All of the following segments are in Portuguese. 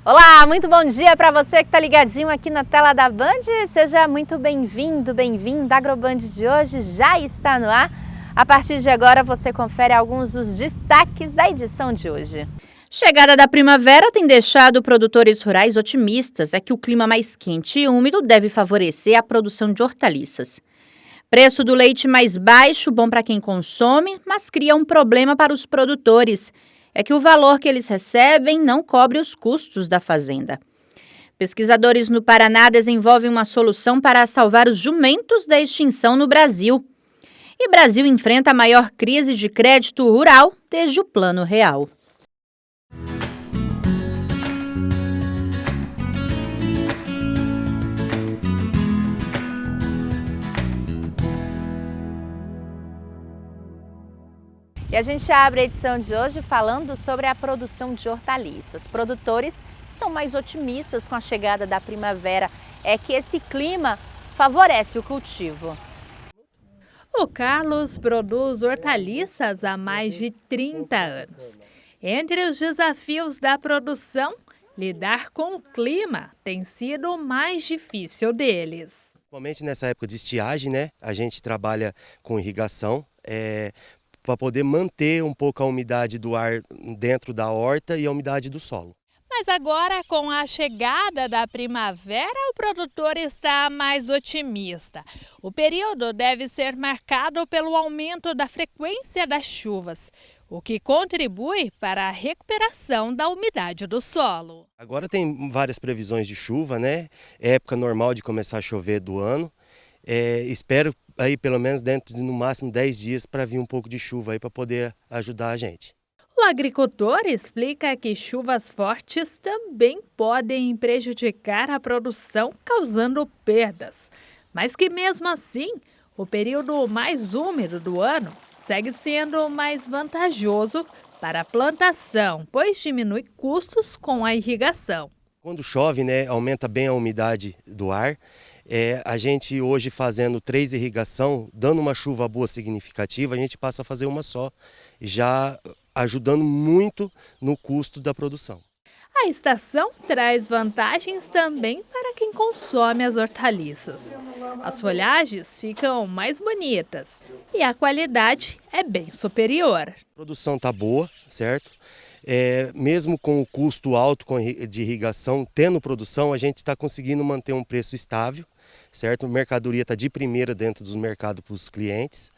Olá, muito bom dia para você que está ligadinho aqui na tela da Band. Seja muito bem-vindo, bem-vinda. A Agroband de hoje já está no ar. A partir de agora você confere alguns dos destaques da edição de hoje. Chegada da primavera tem deixado produtores rurais otimistas. É que o clima mais quente e úmido deve favorecer a produção de hortaliças. Preço do leite mais baixo, bom para quem consome, mas cria um problema para os produtores. É que o valor que eles recebem não cobre os custos da fazenda. Pesquisadores no Paraná desenvolvem uma solução para salvar os jumentos da extinção no Brasil. E Brasil enfrenta a maior crise de crédito rural desde o Plano Real. E a gente abre a edição de hoje falando sobre a produção de hortaliças. Produtores estão mais otimistas com a chegada da primavera. É que esse clima favorece o cultivo. O Carlos produz hortaliças há mais de 30 anos. Entre os desafios da produção, lidar com o clima tem sido o mais difícil deles. Principalmente nessa época de estiagem, a gente trabalha com irrigação, para poder manter um pouco a umidade do ar dentro da horta e a umidade do solo. Mas agora, com a chegada da primavera, o produtor está mais otimista. O período deve ser marcado pelo aumento da frequência das chuvas, o que contribui para a recuperação da umidade do solo. Agora tem várias previsões de chuva, É época normal de começar a chover do ano. Espero aí pelo menos dentro de no máximo 10 dias para vir um pouco de chuva aí para poder ajudar a gente. O agricultor explica que chuvas fortes também podem prejudicar a produção, causando perdas. Mas que mesmo assim, o período mais úmido do ano segue sendo mais vantajoso para a plantação, pois diminui custos com a irrigação. Quando chove, aumenta bem a umidade do ar. A gente hoje fazendo 3 irrigação, dando uma chuva boa significativa, a gente passa a fazer uma só, já ajudando muito no custo da produção. A estação traz vantagens também para quem consome as hortaliças. As folhagens ficam mais bonitas e a qualidade é bem superior. A produção está boa, certo? Mesmo com o custo alto de irrigação, tendo produção, a gente está conseguindo manter um preço estável, certo? A mercadoria está de primeira dentro dos mercados para os clientes,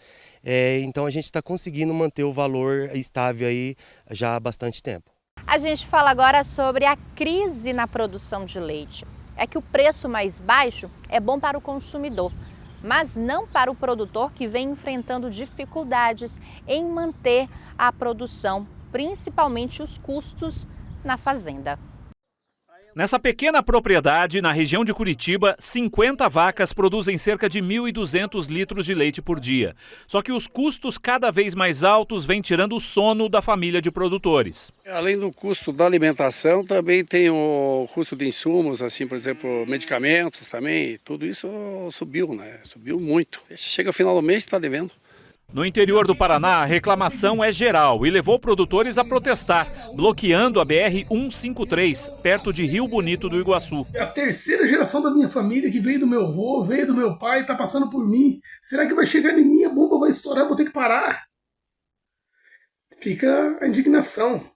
então a gente está conseguindo manter o valor estável aí já há bastante tempo. A gente fala agora sobre a crise na produção de leite. É que o preço mais baixo é bom para o consumidor, mas não para o produtor que vem enfrentando dificuldades em manter a produção, principalmente os custos na fazenda. Nessa pequena propriedade, na região de Curitiba, 50 vacas produzem cerca de 1.200 litros de leite por dia. Só que os custos cada vez mais altos vêm tirando o sono da família de produtores. Além do custo da alimentação, também tem o custo de insumos, assim, por exemplo, medicamentos também. Tudo isso subiu, Subiu muito. Chega ao final do mês e está devendo. No interior do Paraná, a reclamação é geral e levou produtores a protestar, bloqueando a BR-153, perto de Rio Bonito do Iguaçu. É a terceira geração da minha família que veio do meu avô, veio do meu pai, está passando por mim. Será que vai chegar em mim, a bomba vai estourar, vou ter que parar? Fica a indignação.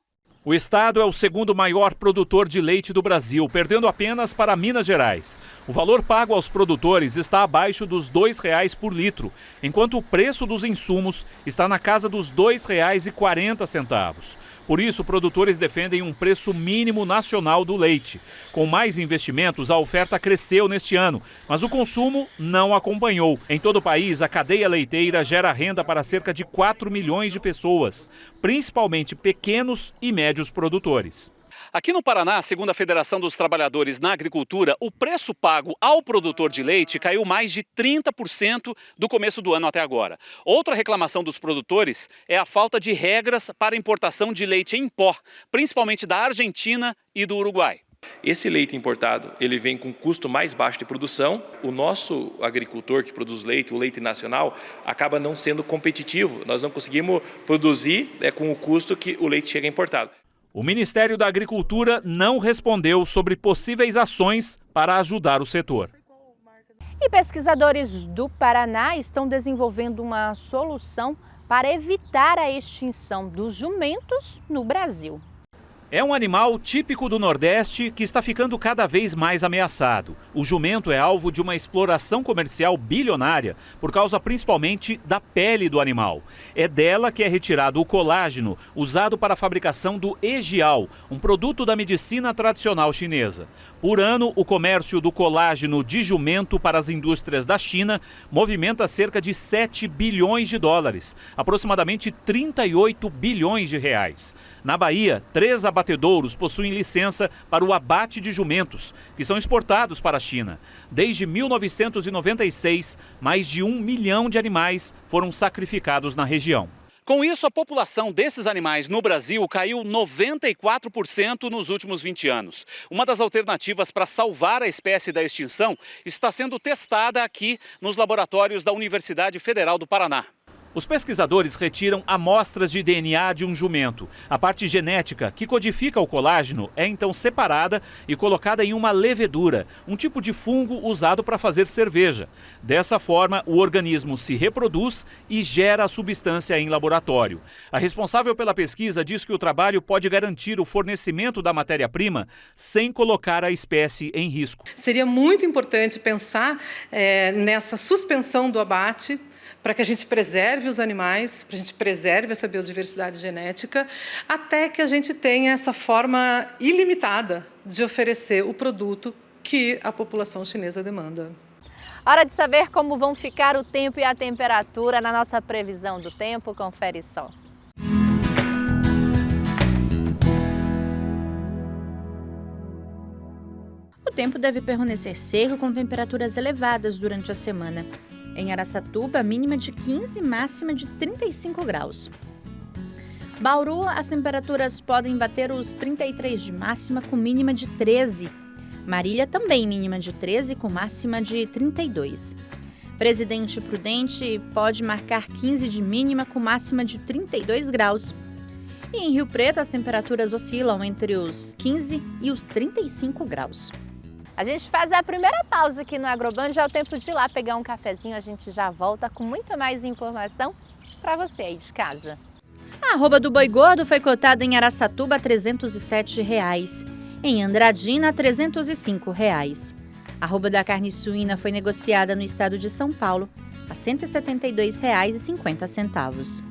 O estado é o segundo maior produtor de leite do Brasil, perdendo apenas para Minas Gerais. O valor pago aos produtores está abaixo dos R$ 2,00 por litro, enquanto o preço dos insumos está na casa dos R$ 2,40. Por isso, produtores defendem um preço mínimo nacional do leite. Com mais investimentos, a oferta cresceu neste ano, mas o consumo não acompanhou. Em todo o país, a cadeia leiteira gera renda para cerca de 4 milhões de pessoas, principalmente pequenos e médios produtores. Aqui no Paraná, segundo a Federação dos Trabalhadores na Agricultura, o preço pago ao produtor de leite caiu mais de 30% do começo do ano até agora. Outra reclamação dos produtores é a falta de regras para importação de leite em pó, principalmente da Argentina e do Uruguai. Esse leite importado, ele vem com custo mais baixo de produção. O nosso agricultor que produz leite, o leite nacional, acaba não sendo competitivo. Nós não conseguimos produzir com o custo que o leite chega importado. O Ministério da Agricultura não respondeu sobre possíveis ações para ajudar o setor. E pesquisadores do Paraná estão desenvolvendo uma solução para evitar a extinção dos jumentos no Brasil. É um animal típico do Nordeste que está ficando cada vez mais ameaçado. O jumento é alvo de uma exploração comercial bilionária por causa principalmente da pele do animal. É dela que é retirado o colágeno usado para a fabricação do egial, um produto da medicina tradicional chinesa. Por ano, o comércio do colágeno de jumento para as indústrias da China movimenta cerca de 7 bilhões de dólares, aproximadamente 38 bilhões de reais. Na Bahia, 3 abatedouros possuem licença para o abate de jumentos, que são exportados para a China. Desde 1996, mais de 1 milhão de animais foram sacrificados na região. Com isso, a população desses animais no Brasil caiu 94% nos últimos 20 anos. Uma das alternativas para salvar a espécie da extinção está sendo testada aqui nos laboratórios da Universidade Federal do Paraná. Os pesquisadores retiram amostras de DNA de um jumento. A parte genética que codifica o colágeno é então separada e colocada em uma levedura, um tipo de fungo usado para fazer cerveja. Dessa forma, o organismo se reproduz e gera a substância em laboratório. A responsável pela pesquisa diz que o trabalho pode garantir o fornecimento da matéria-prima sem colocar a espécie em risco. Seria muito importante pensar nessa suspensão do abate, para que a gente preserve os animais, para a gente preserve essa biodiversidade genética, até que a gente tenha essa forma ilimitada de oferecer o produto que a população chinesa demanda. Hora de saber como vão ficar o tempo e a temperatura na nossa previsão do tempo. Confere só. O tempo deve permanecer seco com temperaturas elevadas durante a semana. Em Araçatuba, mínima de 15, máxima de 35 graus. Bauru, as temperaturas podem bater os 33 de máxima com mínima de 13. Marília também mínima de 13 com máxima de 32. Presidente Prudente pode marcar 15 de mínima com máxima de 32 graus. E em Rio Preto, as temperaturas oscilam entre os 15 e os 35 graus. A gente faz a primeira pausa aqui no Agroband, já é o tempo de ir lá pegar um cafezinho, a gente já volta com muito mais informação para você aí de casa. A arroba do boi gordo foi cotada em Araçatuba a R$ 307, em Andradina R$ 305. A arroba da carne suína foi negociada no estado de São Paulo a R$ 172,50.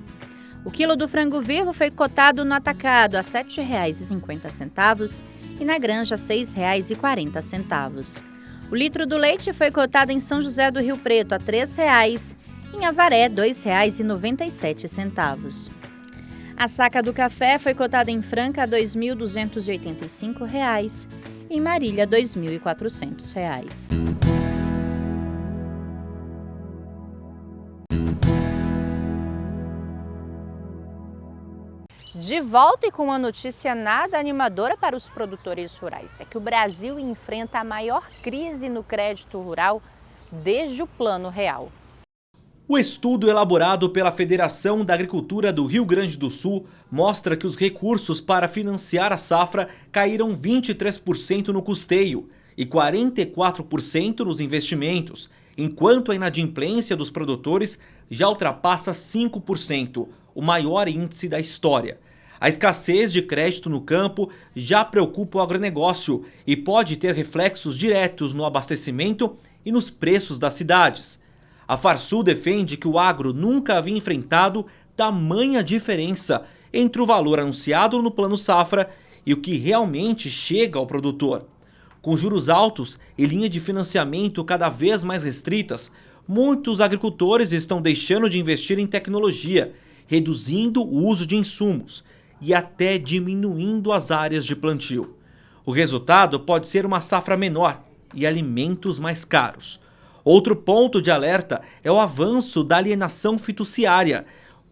O quilo do frango vivo foi cotado no atacado a R$ 7,50 e na granja R$ 6,40. O litro do leite foi cotado em São José do Rio Preto a R$ 3,00, em Avaré R$ 2,97. A saca do café foi cotada em Franca a R$ 2.285 e em Marília R$ 2.400. De volta e com uma notícia nada animadora para os produtores rurais. É que o Brasil enfrenta a maior crise no crédito rural desde o Plano Real. O estudo elaborado pela Federação da Agricultura do Rio Grande do Sul mostra que os recursos para financiar a safra caíram 23% no custeio e 44% nos investimentos, enquanto a inadimplência dos produtores já ultrapassa 5%, o maior índice da história. A escassez de crédito no campo já preocupa o agronegócio e pode ter reflexos diretos no abastecimento e nos preços das cidades. A Farsul defende que o agro nunca havia enfrentado tamanha diferença entre o valor anunciado no Plano Safra e o que realmente chega ao produtor. Com juros altos e linha de financiamento cada vez mais restritas, muitos agricultores estão deixando de investir em tecnologia, reduzindo o uso de insumos e até diminuindo as áreas de plantio. O resultado pode ser uma safra menor e alimentos mais caros. Outro ponto de alerta é o avanço da alienação fiduciária,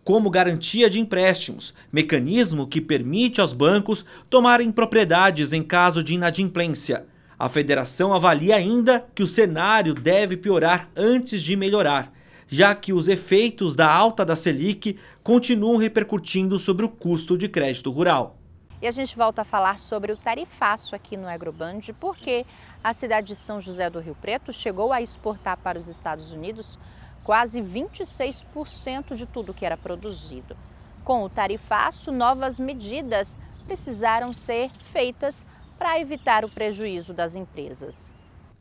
como garantia de empréstimos, mecanismo que permite aos bancos tomarem propriedades em caso de inadimplência. A federação avalia ainda que o cenário deve piorar antes de melhorar, já que os efeitos da alta da Selic continuam repercutindo sobre o custo de crédito rural. E a gente volta a falar sobre o tarifaço aqui no Agroband, porque a cidade de São José do Rio Preto chegou a exportar para os Estados Unidos quase 26% de tudo que era produzido. Com o tarifaço, novas medidas precisaram ser feitas para evitar o prejuízo das empresas.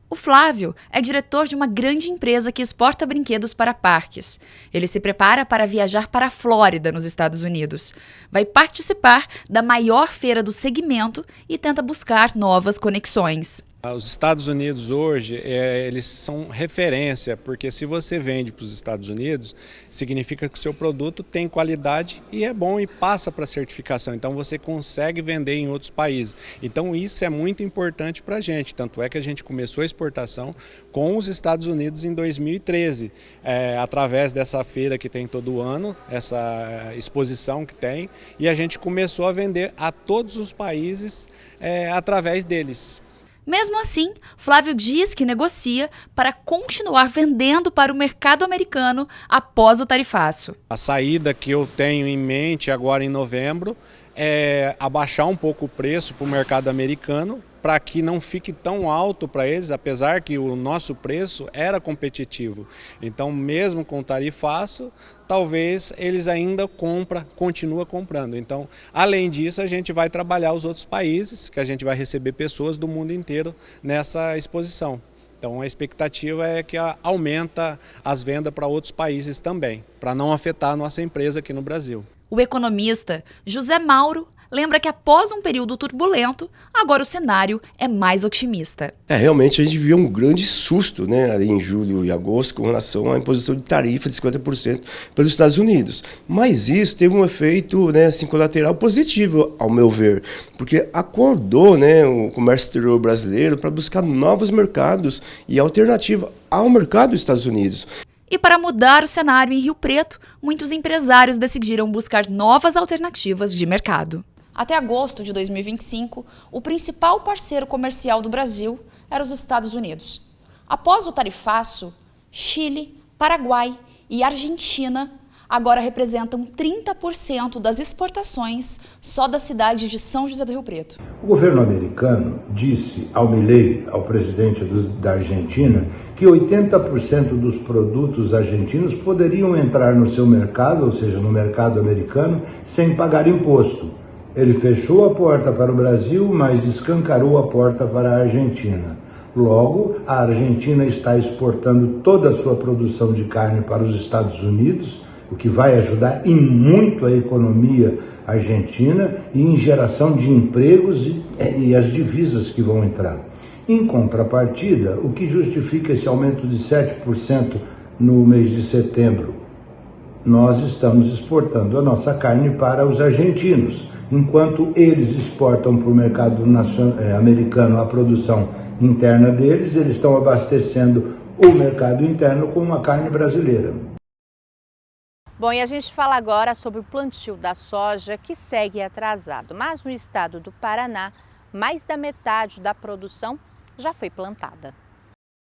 O Flávio é diretor de uma grande empresa que exporta brinquedos para parques. Ele se prepara para viajar para a Flórida, nos Estados Unidos. Vai participar da maior feira do segmento e tenta buscar novas conexões. Os Estados Unidos hoje, eles são referência, porque se você vende para os Estados Unidos, significa que o seu produto tem qualidade e é bom e passa para a certificação. Então você consegue vender em outros países. Então isso é muito importante para a gente. Tanto é que a gente começou a exportação com os Estados Unidos em 2013, através dessa feira que tem todo ano, essa exposição que tem, e a gente começou a vender a todos os países através deles. Mesmo assim, Flávio diz que negocia para continuar vendendo para o mercado americano após o tarifaço. A saída que eu tenho em mente agora em novembro é abaixar um pouco o preço para o mercado americano, para que não fique tão alto para eles, apesar que o nosso preço era competitivo. Então, mesmo com o tarifaço, talvez eles ainda continuam comprando. Então, além disso, a gente vai trabalhar os outros países, que a gente vai receber pessoas do mundo inteiro nessa exposição. Então, a expectativa é que aumenta as vendas para outros países também, para não afetar a nossa empresa aqui no Brasil. O economista José Mauro lembra que após um período turbulento, agora o cenário é mais otimista. Realmente a gente viu um grande susto, né, ali em julho e agosto com relação à imposição de tarifa de 50% pelos Estados Unidos. Mas isso teve um efeito, né, assim, colateral positivo, ao meu ver, porque acordou, né, o comércio exterior brasileiro para buscar novos mercados e alternativa ao mercado dos Estados Unidos. E para mudar o cenário em Rio Preto, muitos empresários decidiram buscar novas alternativas de mercado. Até agosto de 2025, o principal parceiro comercial do Brasil era os Estados Unidos. Após o tarifaço, Chile, Paraguai e Argentina agora representam 30% das exportações só da cidade de São José do Rio Preto. O governo americano disse ao Milei, ao presidente da Argentina, que 80% dos produtos argentinos poderiam entrar no seu mercado, ou seja, no mercado americano, sem pagar imposto. Ele fechou a porta para o Brasil, mas escancarou a porta para a Argentina. Logo, a Argentina está exportando toda a sua produção de carne para os Estados Unidos, o que vai ajudar em muito a economia argentina e em geração de empregos e as divisas que vão entrar. Em contrapartida, o que justifica esse aumento de 7% no mês de setembro? Nós estamos exportando a nossa carne para os argentinos. Enquanto eles exportam para o mercado americano a produção interna deles, eles estão abastecendo o mercado interno com uma carne brasileira. Bom, e a gente fala agora sobre o plantio da soja, que segue atrasado, mas no estado do Paraná, mais da metade da produção já foi plantada.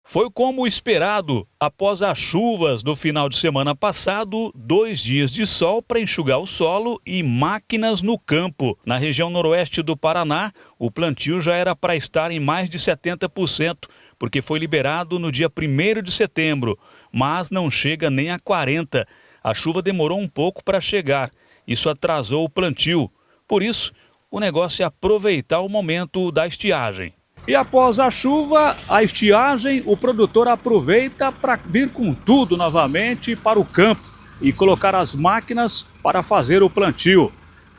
Foi como esperado, após as chuvas do final de semana passado, 2 dias de sol para enxugar o solo e máquinas no campo. Na região noroeste do Paraná, o plantio já era para estar em mais de 70%, porque foi liberado no dia 1º de setembro, mas não chega nem a 40%. A chuva demorou um pouco para chegar, isso atrasou o plantio. Por isso, o negócio é aproveitar o momento da estiagem. E após a chuva, a estiagem, o produtor aproveita para vir com tudo novamente para o campo e colocar as máquinas para fazer o plantio.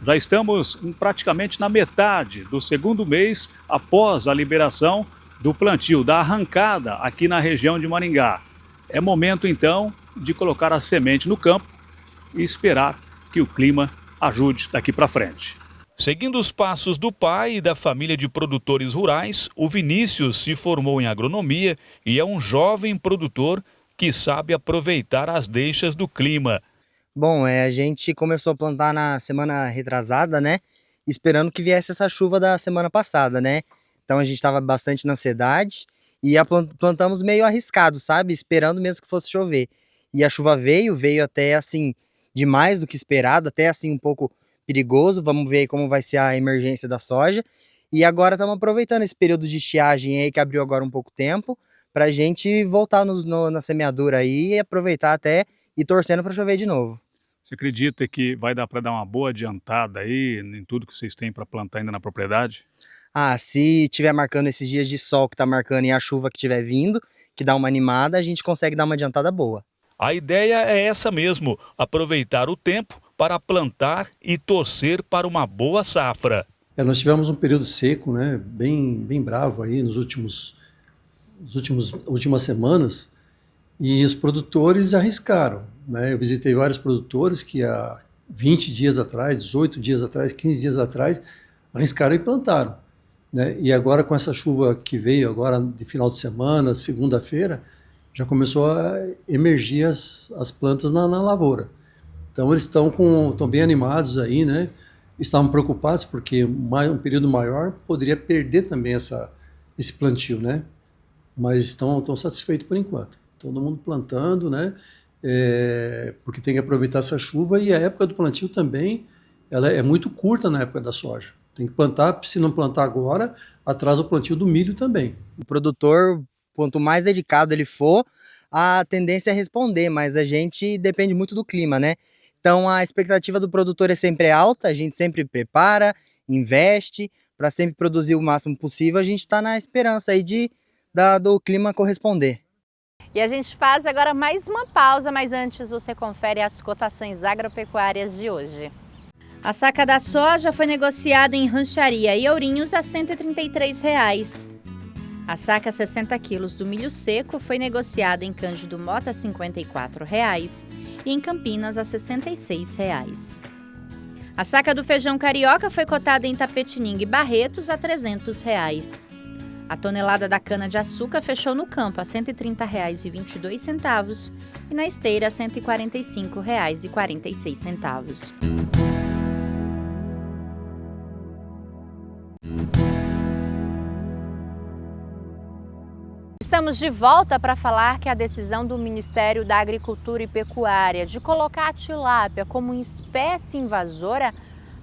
Já estamos praticamente na metade do 2º mês após a liberação do plantio, da arrancada aqui na região de Maringá. É momento então de colocar a semente no campo e esperar que o clima ajude daqui para frente. Seguindo os passos do pai e da família de produtores rurais, o Vinícius se formou em agronomia e é um jovem produtor que sabe aproveitar as deixas do clima. Bom, a gente começou a plantar na semana retrasada, né? Esperando que viesse essa chuva da semana passada, né? Então a gente estava bastante na ansiedade e plantamos meio arriscado, sabe? Esperando mesmo que fosse chover. E a chuva veio até assim, demais do que esperado, até assim um pouco perigoso, vamos ver aí como vai ser a emergência da soja. E agora estamos aproveitando esse período de estiagem aí que abriu agora um pouco tempo, para a gente voltar na semeadura aí e aproveitar até e torcendo para chover de novo. Você acredita que vai dar para dar uma boa adiantada aí em tudo que vocês têm para plantar ainda na propriedade? Se tiver marcando esses dias de sol que tá marcando e a chuva que tiver vindo, que dá uma animada, a gente consegue dar uma adiantada boa. A ideia é essa mesmo, aproveitar o tempo para plantar e torcer para uma boa safra. Nós tivemos um período seco, né, bem bravo aí nas últimas semanas, e os produtores arriscaram, né? Eu visitei vários produtores que há 20 dias atrás, 18 dias atrás, 15 dias atrás, arriscaram e plantaram, né? E agora com essa chuva que veio agora de final de semana, segunda-feira, já começou a emergir as plantas na lavoura. Então eles estão bem animados aí, né? Estavam preocupados porque um período maior poderia perder também esse plantio, né? Mas estão satisfeitos por enquanto. Todo mundo plantando, né? Porque tem que aproveitar essa chuva, e a época do plantio também ela é muito curta na época da soja. Tem que plantar, se não plantar agora, atrasa o plantio do milho também. O produtor, quanto mais dedicado ele for, a tendência é responder, mas a gente depende muito do clima, né? Então a expectativa do produtor é sempre alta, a gente sempre prepara, investe, para sempre produzir o máximo possível. A gente está na esperança aí do clima corresponder. E a gente faz agora mais uma pausa, mas antes você confere as cotações agropecuárias de hoje. A saca da soja foi negociada em Rancharia e Ourinhos a R$ 133. A saca 60 quilos do milho seco foi negociada em Cândido Mota a R$ 54 e em Campinas a R$ 66. A saca do feijão carioca foi cotada em Tapetininga e Barretos a R$ 300. A tonelada da cana-de-açúcar fechou no campo a R$ 130,22 e na esteira a R$ 145,46. Estamos de volta para falar que a decisão do Ministério da Agricultura e Pecuária de colocar a tilápia como espécie invasora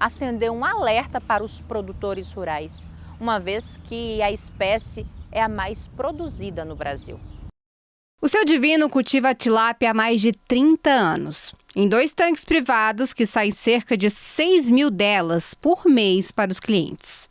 acendeu um alerta para os produtores rurais, uma vez que a espécie é a mais produzida no Brasil. O Seu Divino cultiva a tilápia há mais de 30 anos, em 2 tanques privados que saem cerca de 6.000 delas por mês para os clientes.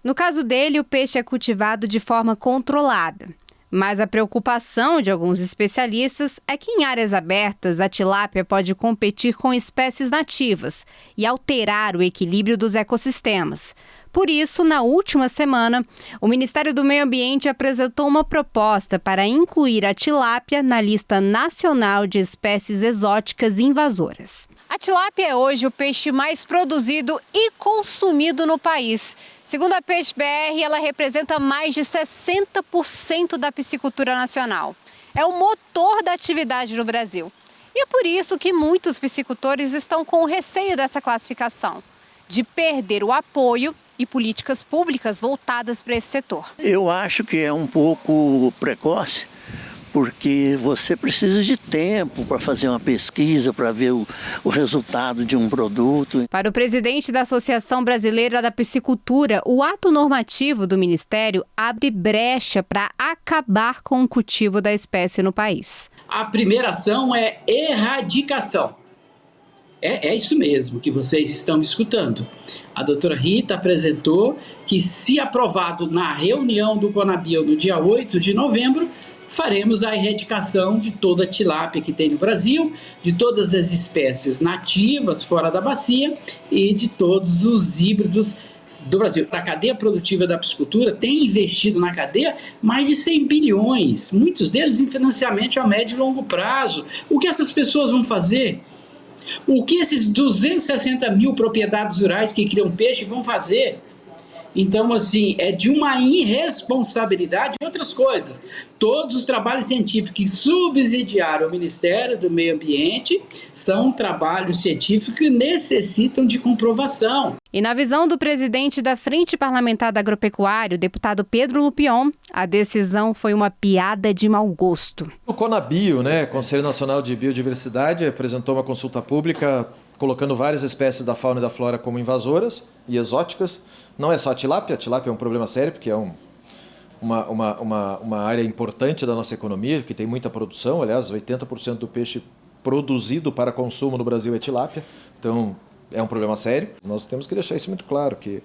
No caso dele, o peixe é cultivado de forma controlada. Mas a preocupação de alguns especialistas é que em áreas abertas a tilápia pode competir com espécies nativas e alterar o equilíbrio dos ecossistemas. Por isso, na última semana, o Ministério do Meio Ambiente apresentou uma proposta para incluir a tilápia na lista nacional de espécies exóticas invasoras. A tilápia é hoje o peixe mais produzido e consumido no país. Segundo a Peixe BR, ela representa mais de 60% da piscicultura nacional. É o motor da atividade no Brasil. E é por isso que muitos piscicultores estão com receio dessa classificação, de perder o apoio e políticas públicas voltadas para esse setor. Eu acho que é um pouco precoce, porque você precisa de tempo para fazer uma pesquisa, para ver o resultado de um produto. Para o presidente da Associação Brasileira da Piscicultura, o ato normativo do Ministério abre brecha para acabar com o cultivo da espécie no país. A primeira ação é erradicação. É isso mesmo que vocês estão escutando. A doutora Rita apresentou que, se aprovado na reunião do CONABIL no dia 8 de novembro, faremos a erradicação de toda a tilápia que tem no Brasil, de todas as espécies nativas fora da bacia e de todos os híbridos do Brasil. A cadeia produtiva da piscicultura tem investido na cadeia mais de 100 bilhões, muitos deles em financiamento a médio e longo prazo. O que essas pessoas vão fazer? O que esses 260 mil propriedades rurais que criam peixe vão fazer? Então, assim, é de uma irresponsabilidade e outras coisas. Todos os trabalhos científicos que subsidiaram o Ministério do Meio Ambiente são trabalhos científicos que necessitam de comprovação. E na visão do presidente da Frente Parlamentar da Agropecuária, o deputado Pedro Lupion, a decisão foi uma piada de mau gosto. O CONABIO, Conselho Nacional de Biodiversidade, apresentou uma consulta pública colocando várias espécies da fauna e da flora como invasoras e exóticas. Não é só a tilápia é um problema sério, porque é uma área importante da nossa economia, que tem muita produção. Aliás, 80% do peixe produzido para consumo no Brasil é tilápia, então é um problema sério. Nós temos que deixar isso muito claro, que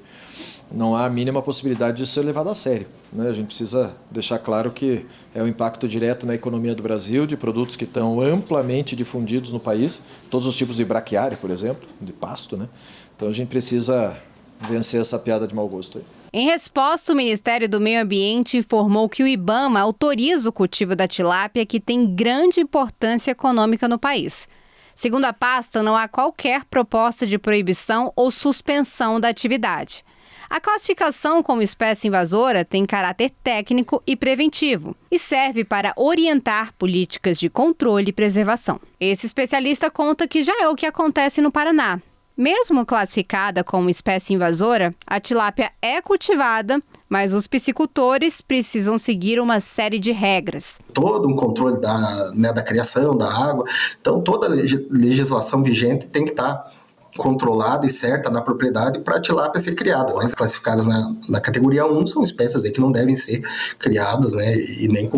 não há a mínima possibilidade disso ser levado a sério, né? A gente precisa deixar claro que é um impacto direto na economia do Brasil, de produtos que estão amplamente difundidos no país, todos os tipos de braquiária, por exemplo, de pasto, né? Então a gente precisa vencer essa piada de mau gosto aí. Em resposta, o Ministério do Meio Ambiente informou que o IBAMA autoriza o cultivo da tilápia, que tem grande importância econômica no país. Segundo a pasta, não há qualquer proposta de proibição ou suspensão da atividade. A classificação como espécie invasora tem caráter técnico e preventivo e serve para orientar políticas de controle e preservação. Esse especialista conta que já é o que acontece no Paraná. Mesmo classificada como espécie invasora, a tilápia é cultivada, mas os piscicultores precisam seguir uma série de regras. Todo um controle da criação, da água. Então, toda a legislação vigente tem que estar controlada e certa na propriedade para a tilápia ser criada. As classificadas na categoria 1 são espécies aí que não devem ser criadas, né, e nem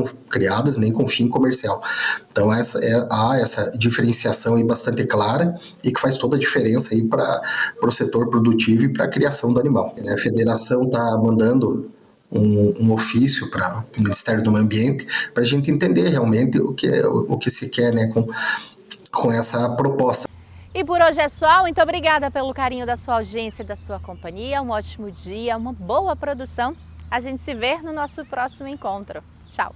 com fim comercial. Então há essa diferenciação aí bastante clara e que faz toda a diferença aí para o setor produtivo e para a criação do animal. A federação está mandando um ofício para o Ministério do Meio Ambiente para a gente entender realmente o que se quer, né, com essa proposta. E por hoje é só. Muito obrigada pelo carinho da sua audiência e da sua companhia. Um ótimo dia, uma boa produção. A gente se vê no nosso próximo encontro. Tchau!